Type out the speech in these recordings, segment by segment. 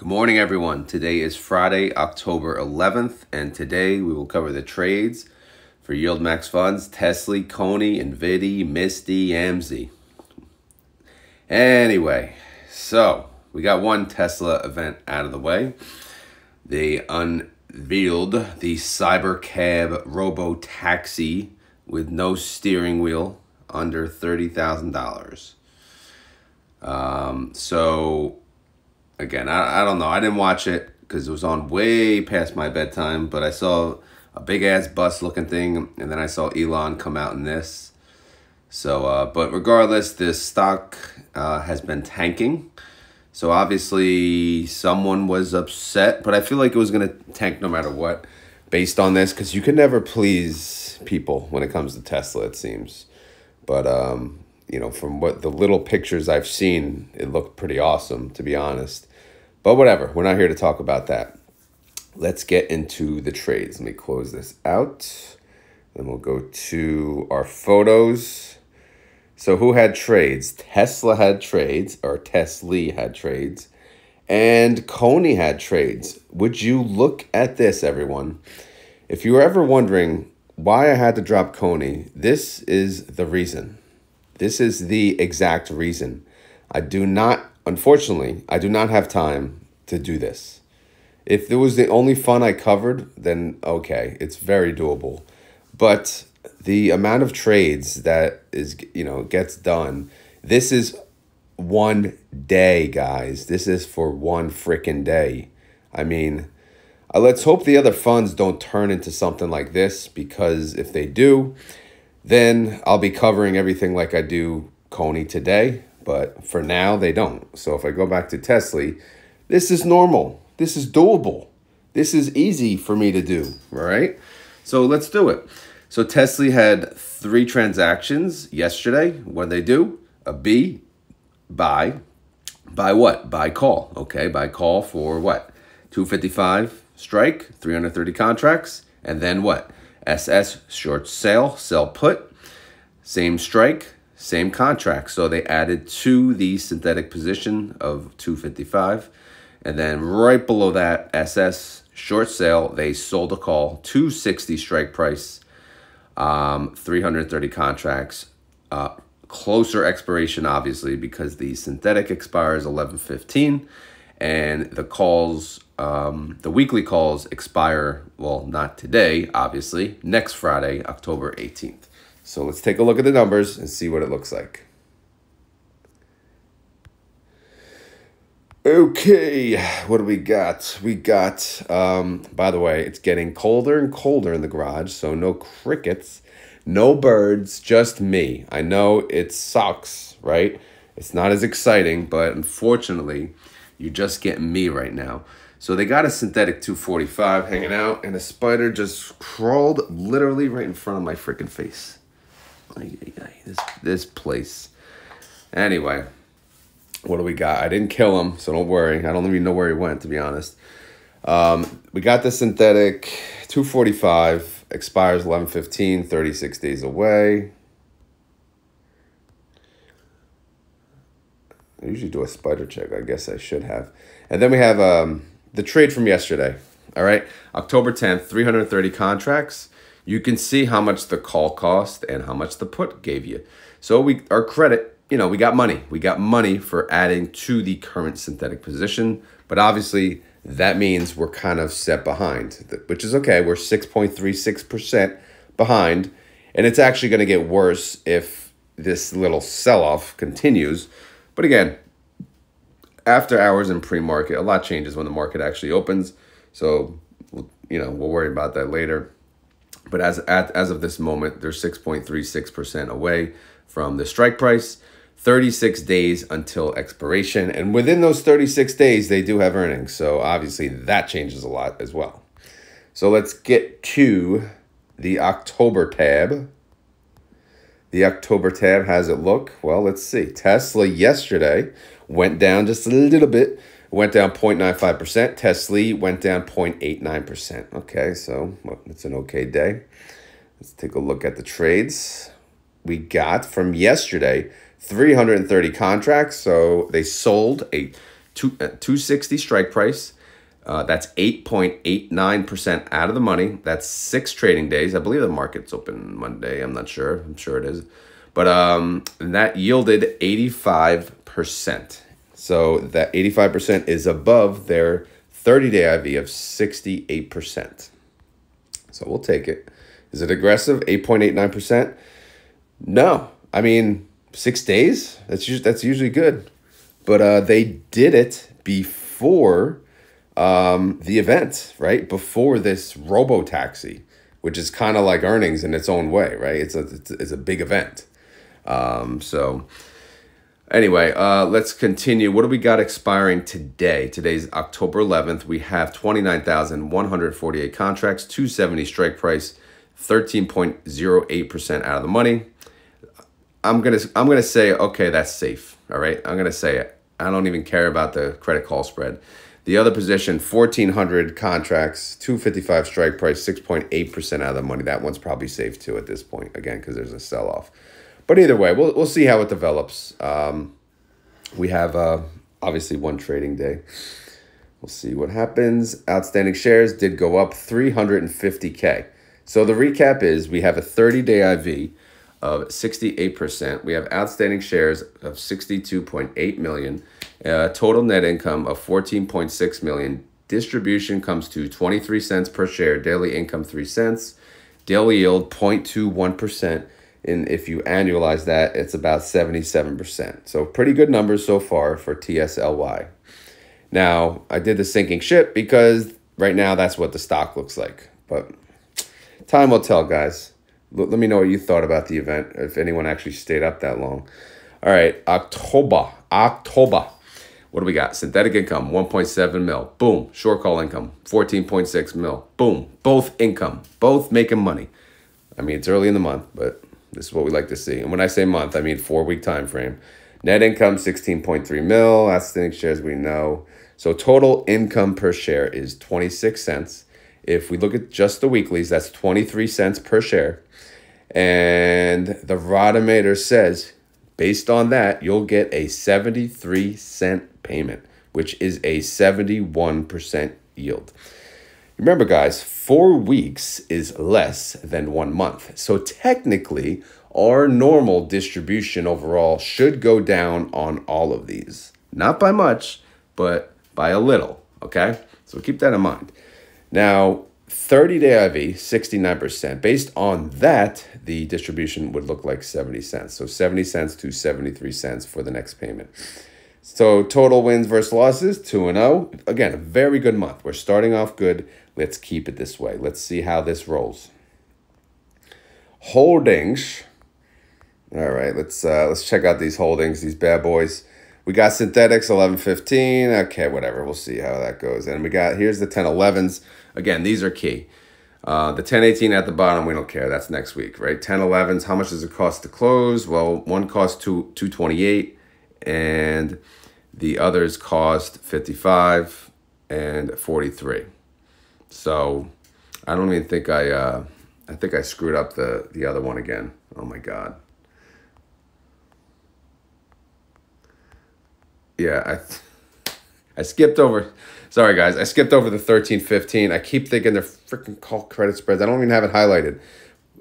Good morning, everyone. Today is Friday, October 11th, and today we will cover the trades for YieldMax funds, TSLY, CONY, NVDY, MSTY, AMZY. Anyway, so we got one Tesla event out of the way. They unveiled the Cybercab robo-taxi with no steering wheel under $30,000. Again, I don't know. I didn't watch it because it was on way past my bedtime, but I saw a big-ass bus-looking thing, and then I saw Elon come out in this. But regardless, this stock has been tanking. So obviously someone was upset, but I feel like it was going to tank no matter what based on this, because you can never please people when it comes to Tesla, it seems. But, you know, from what the little pictures I've seen, it looked pretty awesome, to be honest. But whatever, we're not here to talk about that. Let's get into the trades. Let me close this out. Then we'll go to our photos. So who had trades? Tesla had trades, or TSLY had trades, and CONY had trades. Would you look at this, everyone? If you were ever wondering why I had to drop CONY, this is the reason. This is the exact reason. Unfortunately, I do not have time to do this. If it was the only fund I covered, then okay, it's very doable. But the amount of trades that gets done, this is one day, guys. This is for one freaking day. I mean, let's hope the other funds don't turn into something like this, because if they do, then I'll be covering everything like I do CONY today. But for now, they don't. So if I go back to TSLY, this is normal. This is doable. This is easy for me to do, all right? So let's do it. So TSLY had 3 transactions yesterday. What did they do? A B, buy. Buy what? Buy call. Okay, buy call for what? 255 strike, 330 contracts. And then what? SS, short sale, sell put. Same strike, same contract. So they added to the synthetic position of 255. And then right below that, SS, short sale, they sold a call, 260 strike price, 330 contracts, closer expiration, obviously, because the synthetic expires 11/15, and the calls, the weekly calls expire, well, not today, obviously, next Friday, October 18th. So let's take a look at the numbers and see what it looks like. Okay, what do we got? We got, by the way, it's getting colder and colder in the garage, so no crickets, no birds, just me. I know it sucks, right? It's not as exciting, but unfortunately, you just get me right now. So they got a synthetic 245 hanging out, and a spider just crawled literally right in front of my freaking face. This place. Anyway. What do we got? I didn't kill him, so don't worry. I don't even know where he went, to be honest. We got the synthetic 245, expires 11/15, 36 days away. I usually do a spider check. I guess I should have. And then we have the trade from yesterday. All right, October 10th, 330 contracts. You can see how much the call cost and how much the put gave you. So our credit, you know, we got money. We got money for adding to the current synthetic position. But obviously, that means we're kind of set behind, which is okay. We're 6.36% behind. And it's actually going to get worse if this little sell-off continues. But again, after hours in pre-market, a lot changes when the market actually opens. So, you know, we'll worry about that later. But as of this moment, they're 6.36% away from the strike price. 36 days until expiration. And within those 36 days, they do have earnings. So obviously that changes a lot as well. So let's get to the October tab. The October tab, how's it look? Well, let's see. Tesla yesterday went down just a little bit. Went down 0.95%. TSLY went down 0.89%. Okay, so well, it's an okay day. Let's take a look at the trades. We got from yesterday 330 contracts. So they sold a 260 strike price. That's 8.89% out of the money. That's 6 trading days. I believe the market's open Monday. I'm not sure. I'm sure it is. But that yielded 85%. So that 85% is above their 30-day IV of 68%. So we'll take it. Is it aggressive? 8.89%? No. I mean, 6 days? That's usually good. But they did it before the event, right? Before this robo-taxi, which is kind of like earnings in its own way, right? It's a big event. So anyway, let's continue. What do we got expiring today? Today's October 11th. We have 29,148 contracts, 270 strike price, 13.08% out of the money. I'm gonna say, okay, that's safe. All right, I'm gonna say it. I don't even care about the credit call spread. The other position, 1,400 contracts, 255 strike price, 6.8% out of the money. That one's probably safe too at this point, again, because there's a sell-off. But either way, we'll see how it develops. We have obviously one trading day. We'll see what happens. Outstanding shares did go up 350K. So the recap is we have a 30-day IV of 68%. We have outstanding shares of 62.8 million. Total net income of 14.6 million. Distribution comes to 23 cents per share. Daily income 3 cents. Daily yield 0.21%. And if you annualize that, it's about 77%. So pretty good numbers so far for TSLY. Now, I did the sinking ship because right now that's what the stock looks like. But time will tell, guys. Let me know what you thought about the event, if anyone actually stayed up that long. All right, October. What do we got? Synthetic income, 1.7 mil. Boom. Short call income, 14.6 mil. Boom. Both income. Both making money. I mean, it's early in the month, but this is what we like to see. And when I say month, I mean 4-week time frame. Net income, 16.3 mil. Outstanding shares, we know. So total income per share is 26 cents. If we look at just the weeklies, that's 23 cents per share. And the Rodometer says, based on that, you'll get a 73-cent payment, which is a 71% yield. Remember, guys, 4 weeks is less than 1 month. So technically, our normal distribution overall should go down on all of these. Not by much, but by a little, okay? So keep that in mind. Now, 30-day IV, 69%. Based on that, the distribution would look like 70 cents. So 70 cents to 73 cents for the next payment. So total wins versus losses, 2-0. Again, a very good month. We're starting off good. Let's keep it this way. Let's see how this rolls. Holdings. All right, let's check out these holdings, these bad boys. We got synthetics, 11.15. Okay, whatever. We'll see how that goes. And we got, here's the 10.11s. Again, these are key. The 10.18 at the bottom, we don't care. That's next week, right? 10.11s, how much does it cost to close? Well, one costs $2.28, and the others cost $55 and $43. So I don't even think I think I screwed up the other one again. Oh my God. Yeah, I skipped over. Sorry, guys. I skipped over the 13.15. I keep thinking they're freaking call credit spreads. I don't even have it highlighted.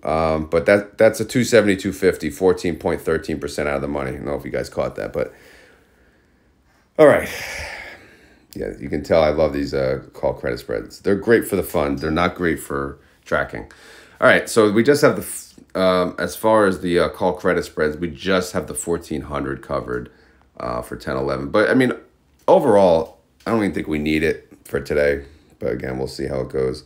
But that's a 270, 250, 14.13% out of the money. I don't know if you guys caught that, but all right. Yeah, you can tell I love these call credit spreads. They're great for the fund. They're not great for tracking. All right, so we just have the as far as the call credit spreads, we just have the 1,400 covered for 10.11. But I mean, overall, I don't even think we need it for today. But again, we'll see how it goes.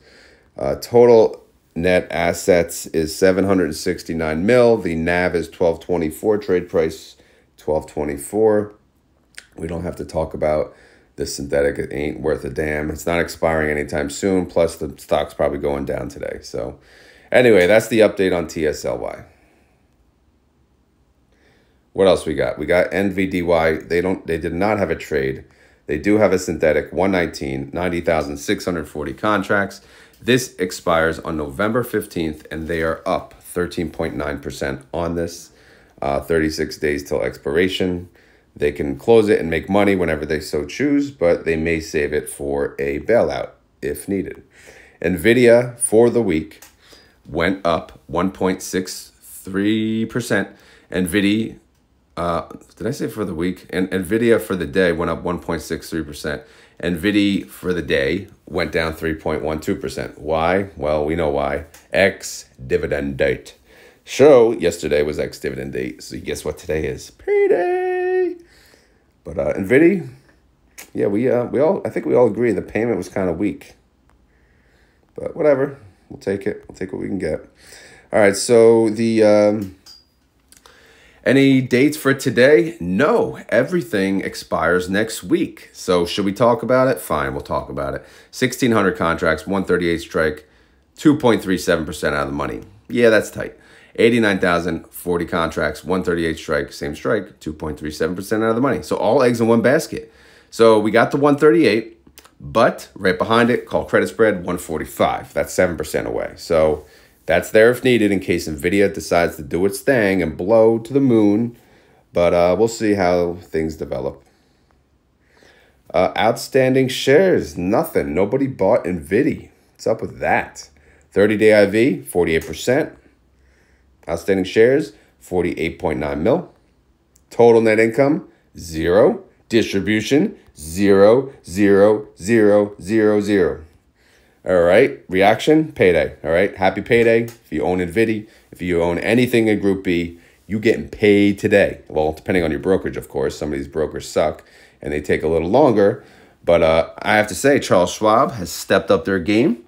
Total net assets is 769 mil. The NAV is 1224. Trade price 1224. We don't have to talk about this synthetic. It ain't worth a damn. It's not expiring anytime soon. Plus, the stock's probably going down today. So anyway, that's the update on TSLY. What else we got? We got NVDY. They did not have a trade. They do have a synthetic 119, 90,640 contracts. This expires on November 15th, and they are up 13.9% on this. 36 days till expiration. They can close it and make money whenever they so choose, but they may save it for a bailout if needed. NVIDIA for the week went up 1.63%. NVIDIA, did I say for the week? And NVIDIA for the day went up 1.63%. NVIDIA for the day went down 3.12%. Why? Well, we know why. Ex-dividend date. So yesterday was ex-dividend date. So guess what today is? Payday. But NVIDIA, yeah, I think we all agree the payment was kind of weak. But whatever, we'll take it. We'll take what we can get. All right, so any dates for today? No, everything expires next week. So should we talk about it? Fine, we'll talk about it. 1,600 contracts, 138 strike, 2.37% out of the money. Yeah, that's tight. 89,040 contracts, 138 strike, same strike, 2.37% out of the money. So all eggs in one basket. So we got the 138, but right behind it, call credit spread 145. That's 7% away. So that's there if needed in case NVIDIA decides to do its thing and blow to the moon. But we'll see how things develop. Outstanding shares, nothing. Nobody bought NVIDIA. What's up with that? 30-day IV, 48%. Outstanding shares, 48.9 mil. Total net income, 0. Distribution, 0, 0, 0, 0, 0. All right, reaction, payday. All right, happy payday. If you own NVIDIA, if you own anything in Group B, you getting paid today. Well, depending on your brokerage, of course. Some of these brokers suck and they take a little longer. But I have to say, Charles Schwab has stepped up their game.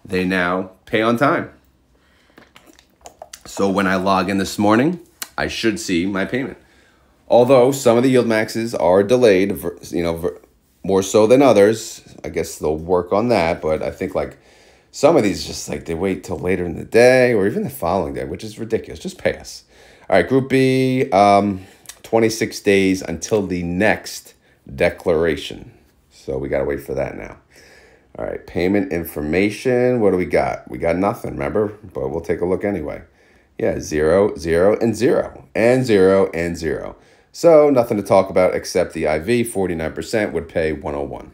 They now pay on time. So when I log in this morning, I should see my payment. Although some of the YieldMaxes are delayed, more so than others. I guess they'll work on that, but I think like some of these just like they wait till later in the day or even the following day, which is ridiculous. Just pay us. All right, Group B, 26 days until the next declaration. So we got to wait for that now. All right, payment information. What do we got? We got nothing, remember? But we'll take a look anyway. Yeah, 0, 0, and 0, and 0, and 0. So nothing to talk about except the IV, 49% would pay 101.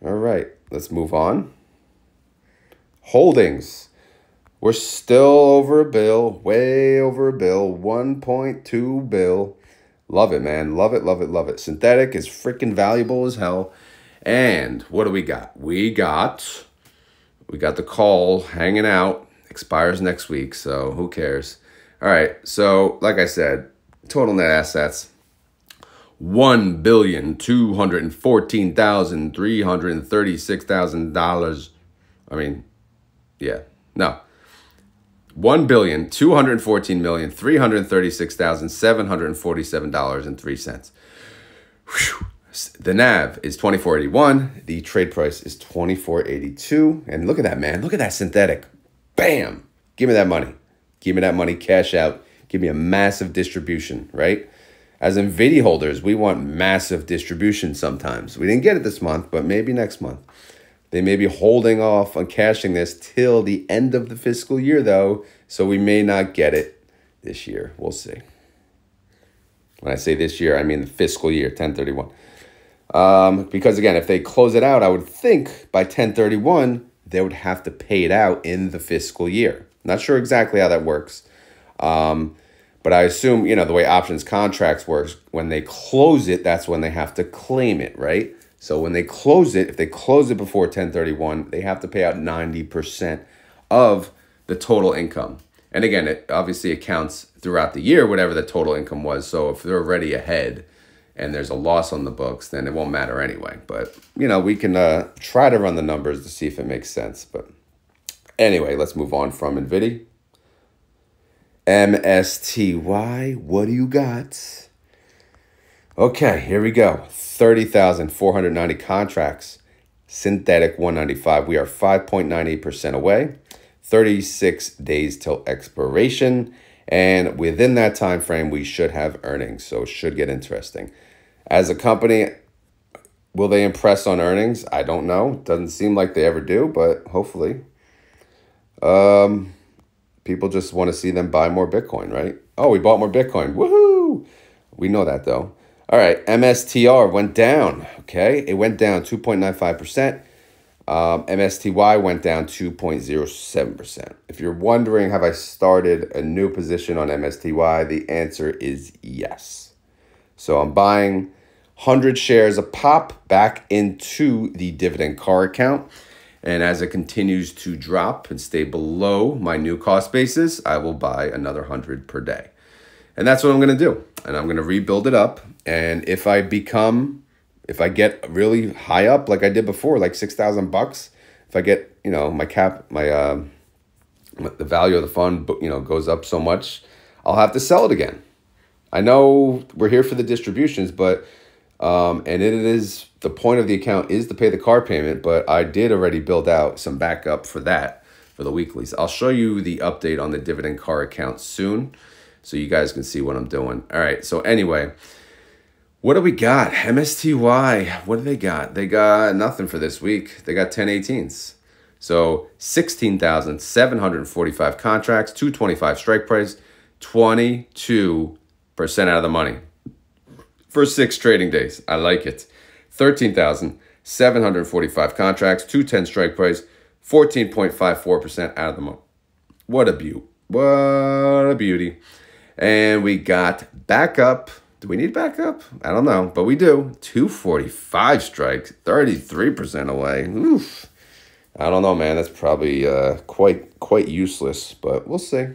All right, let's move on. Holdings. We're still over a bill, way over a bill, 1.2 bill. Love it, man. Love it, love it, love it. Synthetic is freaking valuable as hell. And what do we got? We got the call hanging out. Expires next week, so who cares? All right, so like I said, total net assets, $1,214,336,000. I mean, yeah, no. $1,214,336,747.03. The NAV is 2481. The trade price is 2482. And look at that, man. Look at that synthetic. Bam! Give me that money. Give me that money, cash out. Give me a massive distribution, right? As NVIDIA holders, we want massive distribution sometimes. We didn't get it this month, but maybe next month. They may be holding off on cashing this till the end of the fiscal year, though, so we may not get it this year. We'll see. When I say this year, I mean the fiscal year, 10/31. Because, again, if they close it out, I would think by 10/31, they would have to pay it out in the fiscal year. Not sure exactly how that works. But I assume, the way options contracts works, when they close it, that's when they have to claim it, right? So when they close it, if they close it before 10/31, they have to pay out 90% of the total income. And again, it obviously accounts throughout the year, whatever the total income was. So if they're already ahead and there's a loss on the books, then it won't matter anyway. But, we can try to run the numbers to see if it makes sense. But anyway, let's move on from NVIDIA. MSTY, what do you got? Okay, here we go. 30,490 contracts. Synthetic 195. We are 5.98% away. 36 days till expiration. And within that time frame, we should have earnings. So it should get interesting. As a company, will they impress on earnings? I don't know. Doesn't seem like they ever do, but hopefully. People just want to see them buy more Bitcoin, right? Oh, we bought more Bitcoin. Woohoo! We know that, though. All right, MSTR went down, okay? It went down 2.95%. MSTY went down 2.07%. If you're wondering, have I started a new position on MSTY? The answer is yes. So I'm buying 100 shares a pop back into the dividend car account. And as it continues to drop and stay below my new cost basis, I will buy another 100 per day. And that's what I'm going to do. And I'm going to rebuild it up. And if I get really high up like I did before, like $6,000, if I get, you know, my the value of the fund, you know, goes up so much, I'll have to sell it again. I know we're here for the distributions, but and it is the point of the account is to pay the car payment, but I did already build out some backup for that for the weeklies. I'll show you the update on the dividend car account soon, so you guys can see what I'm doing. All right. So anyway, what do we got? MSTY. What do they got? They got nothing for this week. They got 10/18s. So 16,745 contracts, 225 strike price, 22% out of the money for 6 trading days. I like it. 13,745 contracts, 210 strike price, 14.54% out of the money. What a beaut. What a beauty. And we got backup. Do we need backup? I don't know, but we do. 245 strikes, 33% away. Oof. I don't know, man. That's probably quite useless, but we'll see.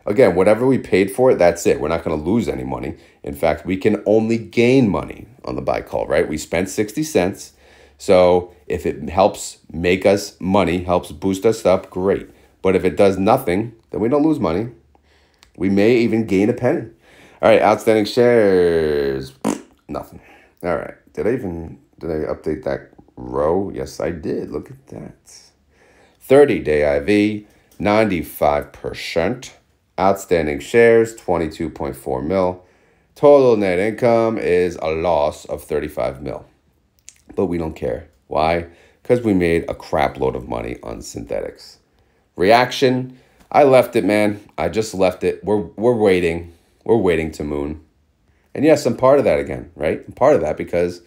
Again, whatever we paid for it, that's it. We're not going to lose any money. In fact, we can only gain money on the buy call, right? We spent 60 cents. So if it helps make us money, helps boost us up, great. But if it does nothing, then we don't lose money. We may even gain a penny. All right, outstanding shares, nothing. All right, did I update that row? Yes, I did. Look at that. 30-day IV, 95%. Outstanding shares, 22.4 mil. Total net income is a loss of 35 mil. But we don't care. Why? Because we made a crap load of money on synthetics. Reaction, I left it, man. I just left it. We're waiting. We're waiting to moon. And yes, I'm part of that again, right? I'm part of that because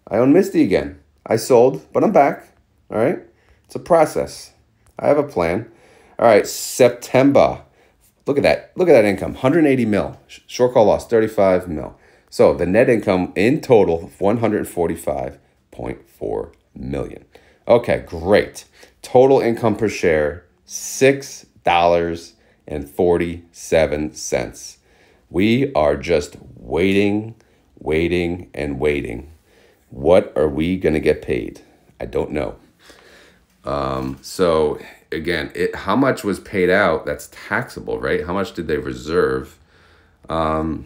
I own MSTY again. I sold, but I'm back, all right? It's a process. I have a plan. All right, September. Look at that. Look at that income, 180 mil. Short call loss, 35 mil. So the net income in total, 145.4 million. Okay, great. Total income per share, $6.47. We are just waiting, and waiting. What are we going to get paid? I don't know. So again, how much was paid out? That's taxable, right? How much did they reserve? You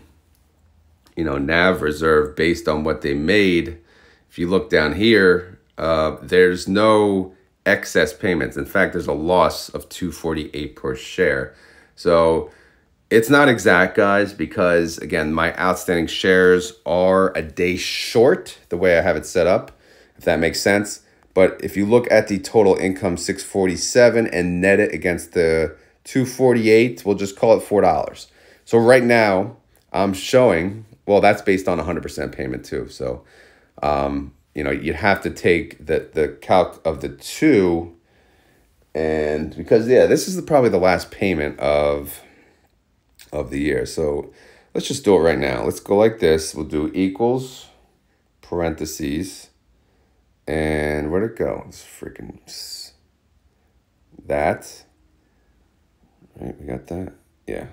know, NAV reserve based on what they made. If you look down here, there's no excess payments. In fact, there's a loss of 248 per share. So it's not exact, guys, because again, my outstanding shares are a day short the way I have it set up, if that makes sense. But if you look at the total income, 647, and net it against the 248, we'll just call it $4. So right now I'm showing, well, that's based on 100% payment too. So, you know, you'd have to take the calc of the two, and because, yeah, this is probably the last payment of the year. So let's just do it right now. Let's go like this. We'll do equals, parentheses, and where'd it go? It's freaking that. Right, we got that? Yeah.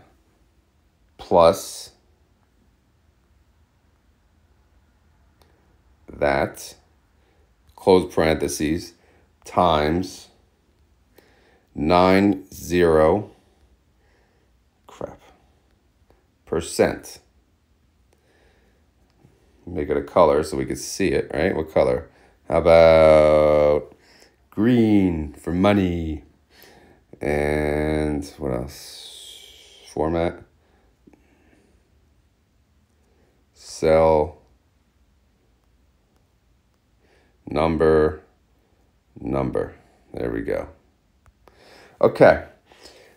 Plus that, close parentheses, times 90 percent. Make it a color so we could see it, right? What color? How about green for money? And what else? Format. Cell. Number. There we go. Okay.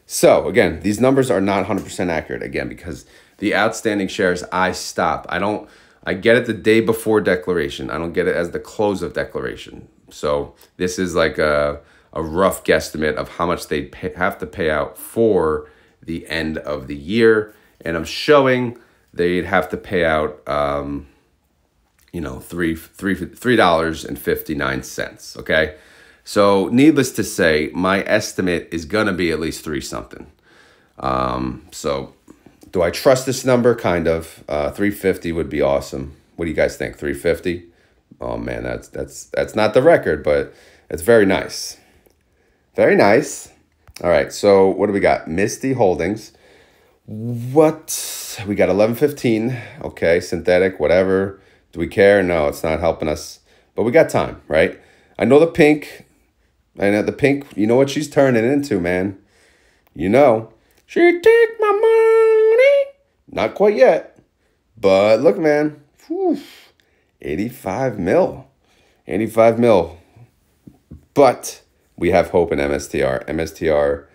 So again, these numbers are not 100% accurate again, because the outstanding shares I stopped. I don't I get it the day before declaration. I don't get it as the close of declaration. So this is like a rough guesstimate of how much they have to pay out for the end of the year. And I'm showing they'd have to pay out, you know, $3.59, okay? So needless to say, my estimate is going to be at least 3 something. So do I trust this number? Kind of. 350 would be awesome. What do you guys think? 350? Oh man, that's not the record, but it's very nice. Very nice. All right, so what do we got? MSTY Holdings. What? We got 1115. Okay, synthetic, whatever. Do we care? No, it's not helping us. But we got time, right? I know the pink. I know the pink. You know what she's turning into, man. You know. She take my money. Not quite yet. But look, man. Whew, 85 mil. 85 mil. But we have hope in MSTR. MSTR,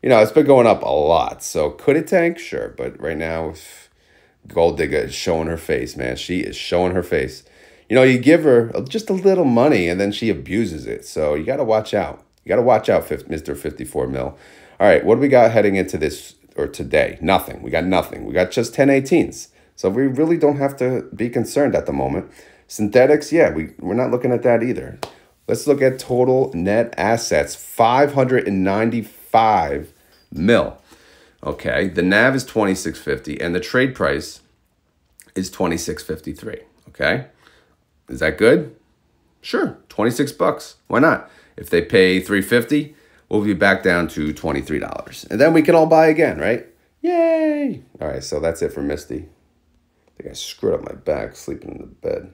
you know, it's been going up a lot. So could it tank? Sure. But right now, Gold Digger is showing her face, man. She is showing her face. You know, you give her just a little money and then she abuses it. So you got to watch out. You got to watch out, Mr. 54 mil. All right, what do we got heading into this or today? Nothing. We got nothing. We got just 1018s. So we really don't have to be concerned at the moment. Synthetics, yeah, we're not looking at that either. Let's look at total net assets, 595 mil. Okay, the NAV is 2650 and the trade price is 2653. Okay, is that good? Sure, 26 bucks. Why not? If they pay 350, we'll be back down to $23. And then we can all buy again, right? Yay! All right, so that's it for MSTY. I think I screwed up my back sleeping in the bed.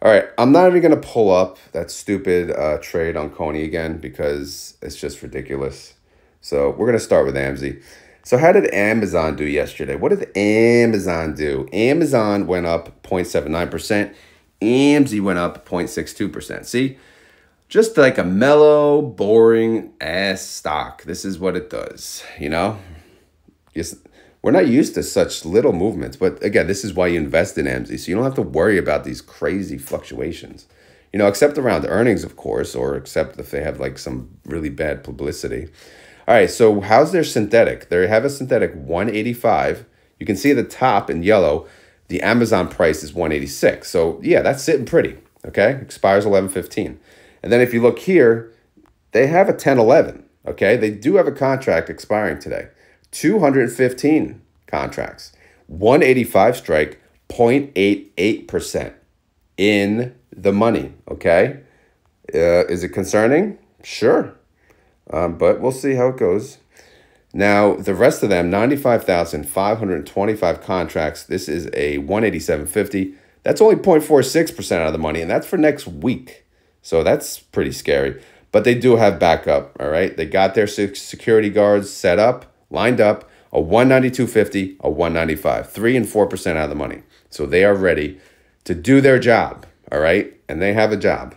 All right, I'm not even going to pull up that stupid trade on CONY again because it's just ridiculous. So we're going to start with AMZY. So how did Amazon do yesterday? What did Amazon do? Amazon went up 0.79%. AMZY went up 0.62%. See? Just like a mellow, boring ass stock. This is what it does, you know? We're not used to such little movements, but again, this is why you invest in AMZY, so you don't have to worry about these crazy fluctuations. You know, except around earnings, of course, or except if they have like some really bad publicity. All right, so how's their synthetic? They have a synthetic 185. You can see at the top in yellow, the Amazon price is 186. So yeah, that's sitting pretty, okay? Expires 11/15. And then if you look here, they have a 1011, okay? They do have a contract expiring today. 215 contracts. 185 strike, 0.88% in the money, okay? Is it concerning? Sure. But we'll see how it goes. Now, the rest of them, 95,525 contracts. This is a 187.50. That's only 0.46% out of the money, and that's for next week. So that's pretty scary. But they do have backup, all right? They got their security guards set up, lined up, a 192.50, a 195, 3 and 4% out of the money. So they are ready to do their job, all right? And they have a job.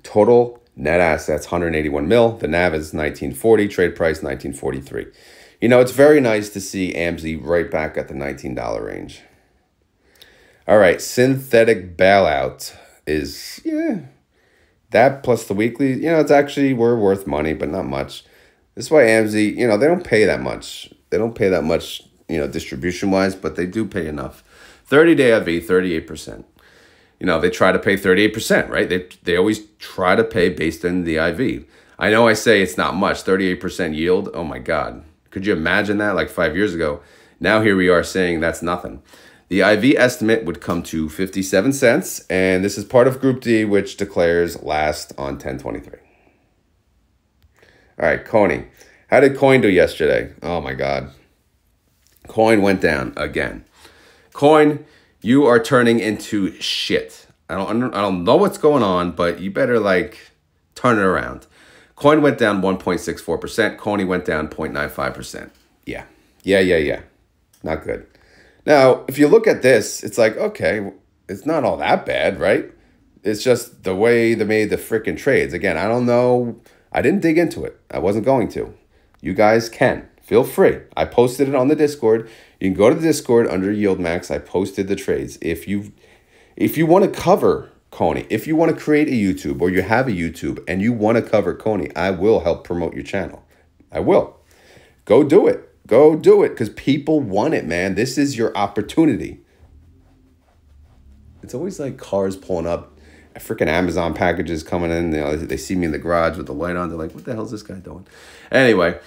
Total net assets, 181 mil. The NAV is 1940, trade price 1943. You know, it's very nice to see AMZY right back at the $19 range. All right, synthetic bailout is, yeah, that plus the weekly, you know, it's actually, we're worth money, but not much. This is why AMZY, you know, they don't pay that much. They don't pay that much, you know, distribution-wise, but they do pay enough. 30-day IV, 38%. You know, they try to pay 38%, right? They always try to pay based on the IV. I know I say it's not much, 38% yield. Oh, my God. Could you imagine that like 5 years ago? Now here we are saying that's nothing. The IV estimate would come to 57 cents, and this is part of Group D, which declares last on 10/23. All right, CONY. How did COIN do yesterday? Oh, my God. COIN went down again. COIN, you are turning into shit. I don't know what's going on, but you better, like, turn it around. COIN went down 1.64%. CONY went down 0.95%. Yeah. Not good. Now, if you look at this, it's like, okay, it's not all that bad, right? It's just the way they made the freaking trades. Again, I don't know. I didn't dig into it. I wasn't going to. You guys can. Feel free. I posted it on the Discord. You can go to the Discord under YieldMax. I posted the trades. If you want to cover CONY, if you want to create a YouTube or you have a YouTube and you want to cover CONY, I will help promote your channel. I will. Go do it. Go do it because people want it, man. This is your opportunity. It's always like cars pulling up, freaking Amazon packages coming in. You know, they see me in the garage with the light on. They're like, what the hell is this guy doing? Anyway,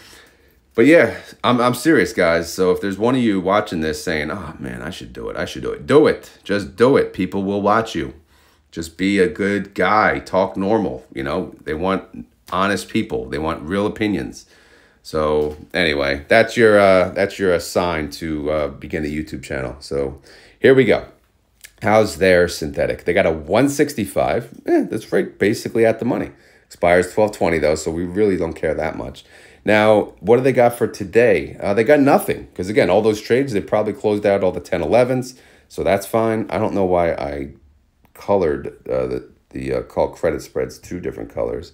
but yeah, I'm serious, guys. So if there's one of you watching this saying, oh, man, I should do it. I should do it. Do it. Just do it. People will watch you. Just be a good guy. Talk normal. You know, they want honest people. They want real opinions. So anyway, that's your sign to begin the YouTube channel. So here we go. How's their synthetic? They got a 165. That's right, basically at the money. Expires 12/20 though, so we really don't care that much. Now, what do they got for today? They got nothing because again, all those trades they probably closed out all the 10-11s, so that's fine. I don't know why I colored the call credit spreads 2 different colors,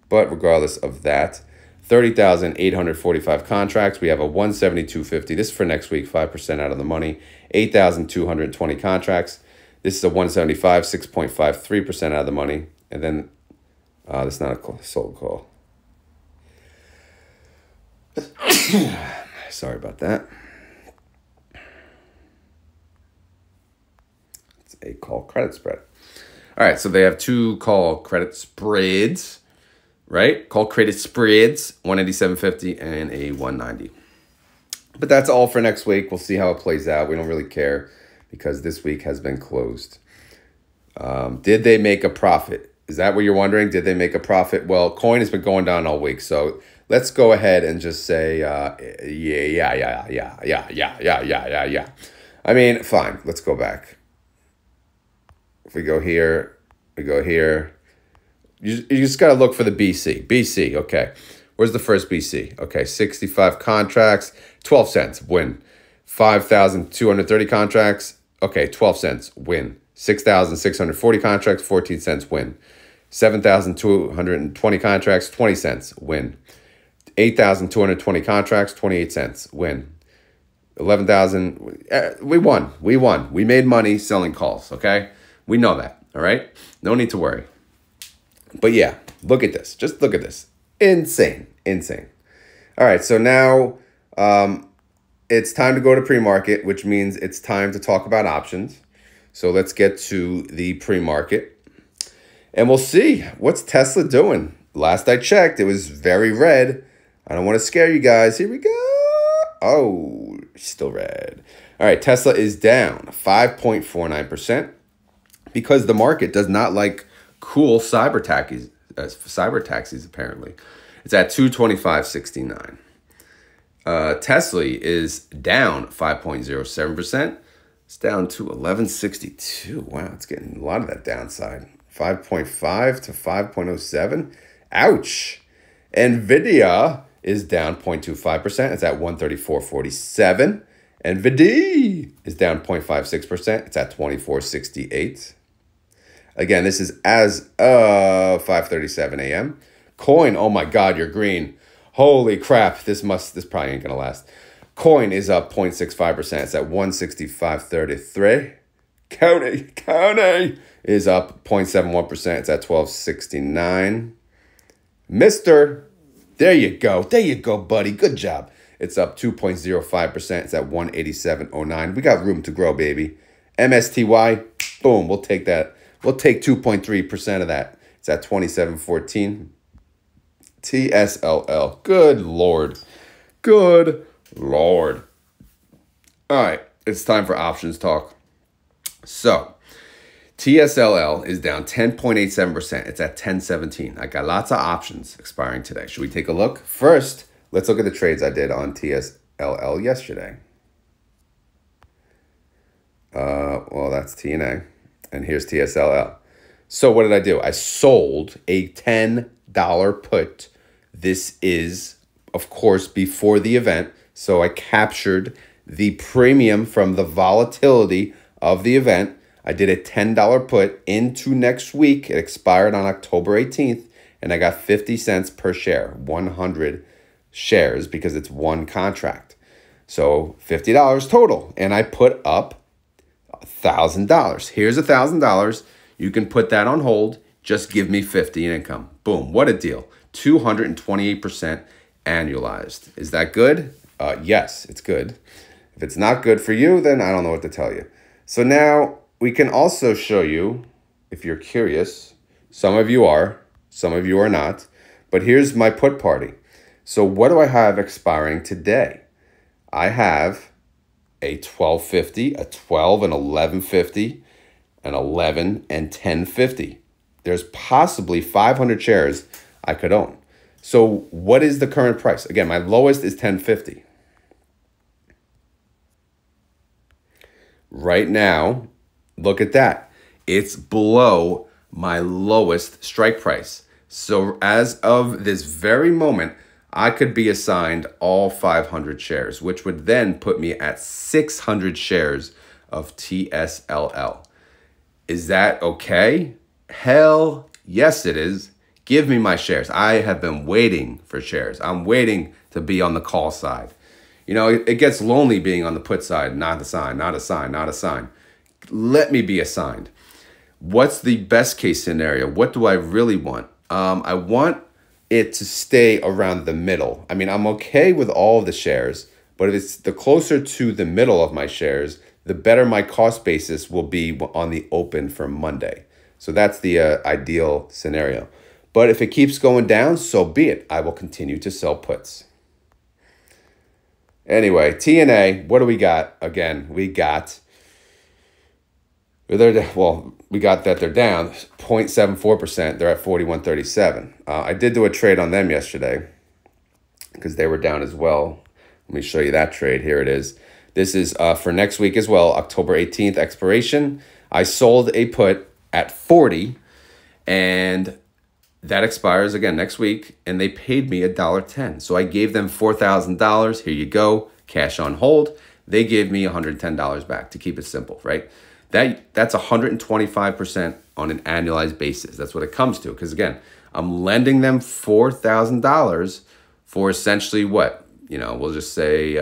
but regardless of that. 30,845 contracts. We have a 172.50. This is for next week, 5% out of the money. 8,220 contracts. This is a 175, 6.53% out of the money. And then that's not a sold call. Sorry about that. It's a call credit spread. All right, so they have 2 call credit spreads. Right? Call credit spreads, 187.50 and a 190. But that's all for next week. We'll see how it plays out. We don't really care because this week has been closed. Did they make a profit? Is that what you're wondering? Did they make a profit? Well, coin has been going down all week. So let's go ahead and just say, yeah. I mean, fine. Let's go back. If we go here, we go here. You just got to look for the BC. BC, okay. Where's the first BC? Okay, 65 contracts, 12 cents, win. 5,230 contracts, okay, 12 cents, win. 6,640 contracts, 14 cents, win. 7,220 contracts, 20 cents, win. 8,220 contracts, 28 cents, win. 11,000, we won. We made money selling calls, okay? We know that, all right? No need to worry. But yeah, look at this. Just look at this. Insane. All right, so now it's time to go to pre-market, which means it's time to talk about options. So let's get to the pre-market. And we'll see. What's Tesla doing? Last I checked, it was very red. I don't want to scare you guys. Here we go. Oh, still red. All right, Tesla is down 5.49% because the market does not like cool cyber taxis apparently. It's at 225.69. TSLY is down 5.07%. It's down to 1162. Wow, it's getting a lot of that downside. 5.5 to 5.07. Ouch. NVDY is down 0.25%. It's at 134.47. NVDY is down 0.56%. It's at 24.68. Again, this is as of 5:37 a.m. Coin, oh my God, you're green. Holy crap, this probably ain't gonna last. Coin is up 0.65%. It's at 165.33. CONY is up 0.71%. It's at 12.69. Mister, there you go, buddy. Good job. It's up 2.05%. It's at 187.09. We got room to grow, baby. MSTY, boom, we'll take that. We'll take 2.3% of that. It's at 27.14. TSLL. Good Lord. Good Lord. All right. It's time for options talk. So, TSLL is down 10.87%. It's at 10.17. I got lots of options expiring today. Should we take a look? First, let's look at the trades I did on TSLL yesterday. Well, that's TNA. And here's TSLL. So what did I do? I sold a $10 put. This is, of course, before the event. So I captured the premium from the volatility of the event. I did a $10 put into next week. It expired on October 18th. And I got 50 cents per share, 100 shares because it's one contract. So $50 total. And I put up $1,000. Here's $1,000. You can put that on hold. Just give me 50 in income. Boom. What a deal. 228% annualized. Is that good? Yes, it's good. If it's not good for you, then I don't know what to tell you. So now we can also show you, if you're curious, some of you are not, but here's my put party. So what do I have expiring today? I have a 1250, a 12 and 1150, an 11 and 1050. There's possibly 500 shares I could own. So what is the current price? Again, my lowest is 1050. Right now, look at that. It's below my lowest strike price. So as of this very moment, I could be assigned all 500 shares, which would then put me at 600 shares of TSLL. Is that okay? Hell yes, it is. Give me my shares. I have been waiting for shares. I'm waiting to be on the call side. You know, it gets lonely being on the put side, not assigned, not assigned, not assigned. Let me be assigned. What's the best case scenario? What do I really want? I want it to stay around the middle. I mean, I'm okay with all of the shares, but if it's the closer to the middle of my shares, the better my cost basis will be on the open for Monday. So that's the ideal scenario. But if it keeps going down, so be it. I will continue to sell puts. Anyway, TNA, what do we got? Again, we got that they're down 0.74%. They're at 41.37. I did do a trade on them yesterday because they were down as well. Let me show you that trade. Here it is. This is for next week as well, October 18th expiration. I sold a put at 40, and that expires again next week, and they paid me $1.10. So I gave them $4,000. Here you go, cash on hold. They gave me $110 back to keep it simple, right? That's 125% on an annualized basis. That's what it comes to. Because again, I'm lending them $4,000 for essentially what? You know, we'll just say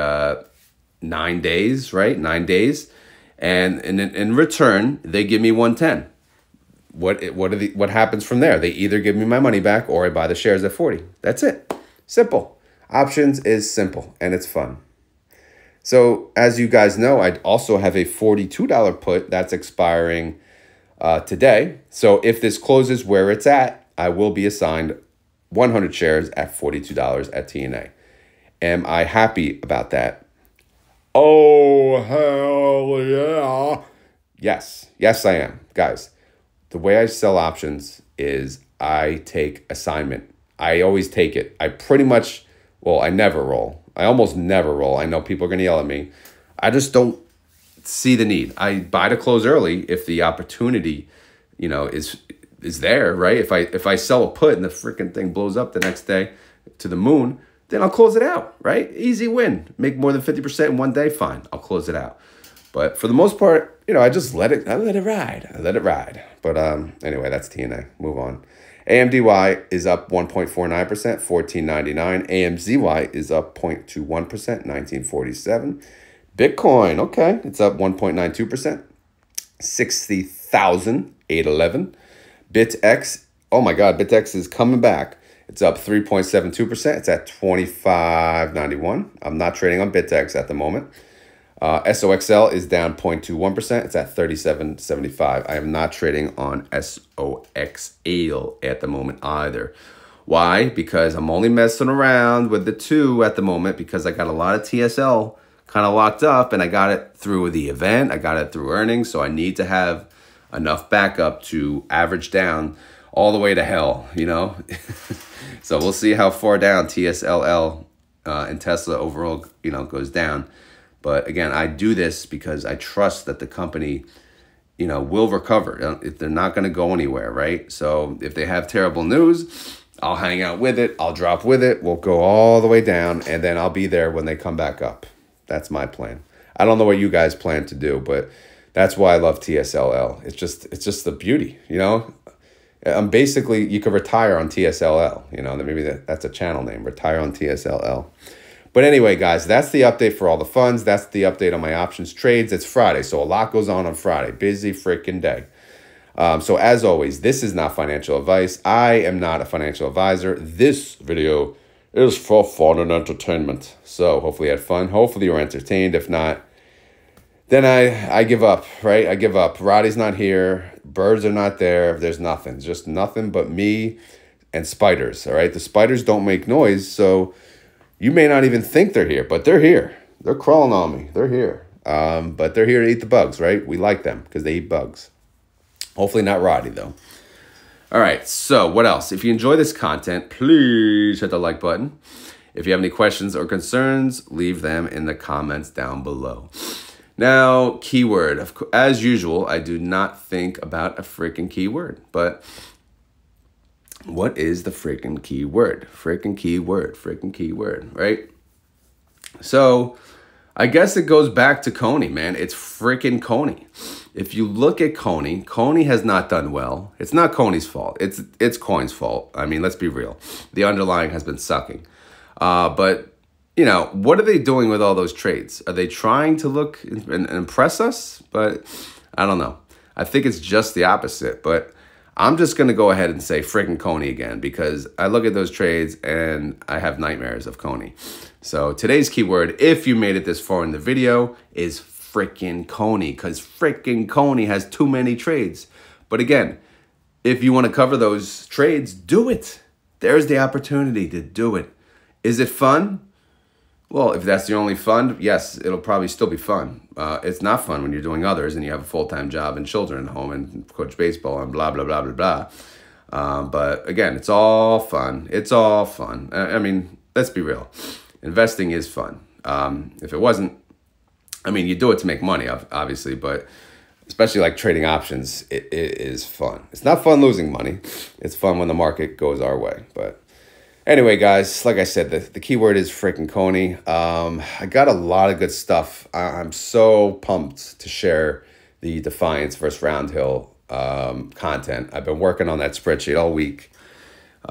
9 days, right? 9 days. And in return, they give me 110. What happens from there? They either give me my money back or I buy the shares at 40. That's it. Simple. Options is simple and it's fun. So as you guys know, I also have a $42 put that's expiring today. So if this closes where it's at, I will be assigned 100 shares at $42 at TNA. Am I happy about that? Oh, hell yeah. Yes, I am. Guys, the way I sell options is I take assignment. I always take it. I never roll. I almost never roll. I know people are going to yell at me. I just don't see the need. I buy to close early if the opportunity, is there, right? If I sell a put and the freaking thing blows up the next day to the moon, then I'll close it out, right? Easy win. Make more than 50% in one day, fine. I'll close it out. But for the most part, I just let it ride. But anyway, that's TNA. Move on. AMDY is up 1.49%, $14.99. AMZY is up 0.21%, $19.47. Bitcoin, okay, it's up 1.92%, $60,811. BitX, oh my God, BitX is coming back. It's up 3.72%. It's at $25.91. I'm not trading on BitX at the moment. SOXL is down 0.21%. It's at $37.75. I am not trading on SOXL at the moment either. Why? Because I'm only messing around with the two at the moment because I got a lot of TSL kind of locked up and I got it through the event. I got it through earnings. So I need to have enough backup to average down all the way to hell, So we'll see how far down TSLL and Tesla overall, goes down. But again, I do this because I trust that the company, will recover. If they're not going to go anywhere, right? So if they have terrible news, I'll hang out with it. I'll drop with it. We'll go all the way down, and then I'll be there when they come back up. That's my plan. I don't know what you guys plan to do, but that's why I love TSLL. It's just the beauty, Basically, you could retire on TSLL. You know, maybe that's a channel name, retire on TSLL. But anyway, guys, that's the update for all the funds. That's the update on my options trades. It's Friday, so a lot goes on Friday. Busy freaking day. So as always, this is not financial advice. I am not a financial advisor. This video is for fun and entertainment. So hopefully you had fun. Hopefully you were entertained. If not, then I give up, right? I give up. Roddy's not here. Birds are not there. There's nothing. It's just nothing but me and spiders, all right? The spiders don't make noise, so you may not even think they're here, but they're here. They're crawling on me. They're here. But they're here to eat the bugs, right? We like them because they eat bugs. Hopefully not Roddy, though. All right, so what else? If you enjoy this content, please hit the like button. If you have any questions or concerns, leave them in the comments down below. Now, keyword. As usual, I do not think about a freaking keyword, but what is the freaking keyword? Freaking keyword, right? So I guess it goes back to CONY, man. It's freaking CONY. If you look at CONY, CONY has not done well. It's not CONY's fault. It's Coin's fault. I mean, let's be real. The underlying has been sucking. But, you know, what are they doing with all those trades? Are they trying to look and impress us? But I don't know. I think it's just the opposite. But I'm just going to go ahead and say freaking CONY again because I look at those trades and I have nightmares of CONY. So today's keyword, if you made it this far in the video, is freaking CONY because freaking CONY has too many trades. But again, if you want to cover those trades, do it. There's the opportunity to do it. Is it fun? Well, if that's the only fun, yes, it'll probably still be fun. It's not fun when you're doing others and you have a full-time job and children at home and coach baseball and blah, blah, blah, blah, blah. But again, it's all fun. It's all fun. I mean, let's be real. Investing is fun. If it wasn't, I mean, you do it to make money, obviously, but especially like trading options, it is fun. It's not fun losing money. It's fun when the market goes our way. But anyway, guys, like I said, the keyword is freaking CONY. I got a lot of good stuff. I'm so pumped to share the Defiance versus Roundhill content. I've been working on that spreadsheet all week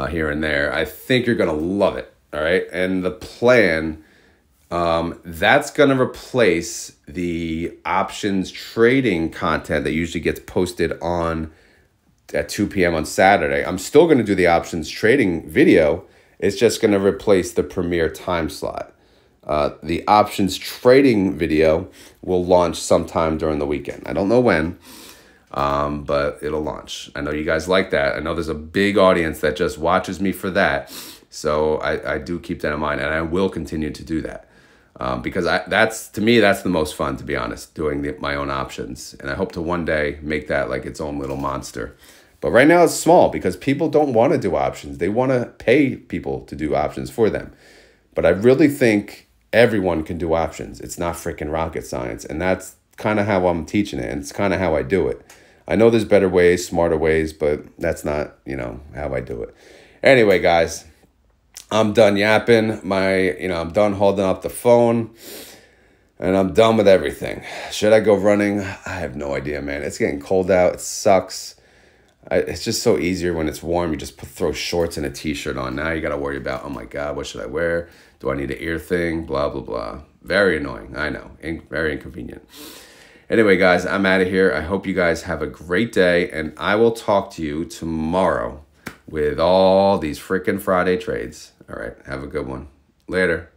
here and there. I think you're going to love it, all right? And the plan, that's going to replace the options trading content that usually gets posted on at 2 p.m. on Saturday. I'm still going to do the options trading video. It's just going to replace the premier time slot. The options trading video will launch sometime during the weekend. I don't know when, but it'll launch. I know you guys like that. I know there's a big audience that just watches me for that. So I do keep that in mind, and I will continue to do that. Because to me, that's the most fun, to be honest, doing my own options. And I hope to one day make that like its own little monster. But right now it's small because people don't want to do options. They want to pay people to do options for them. But I really think everyone can do options. It's not freaking rocket science. And that's kind of how I'm teaching it. And it's kind of how I do it. I know there's better ways, smarter ways, but that's not, you know, how I do it. Anyway, guys, I'm done yapping. I'm done holding up the phone. And I'm done with everything. Should I go running? I have no idea, man. It's getting cold out. It sucks. It's just so easier when it's warm. You just throw shorts and a t-shirt on. Now you got to worry about, oh my God, what should I wear? Do I need an ear thing? Blah, blah, blah. Very annoying. I know. Very inconvenient. Anyway, guys, I'm out of here. I hope you guys have a great day. And I will talk to you tomorrow with all these freaking Friday trades. All right. Have a good one. Later.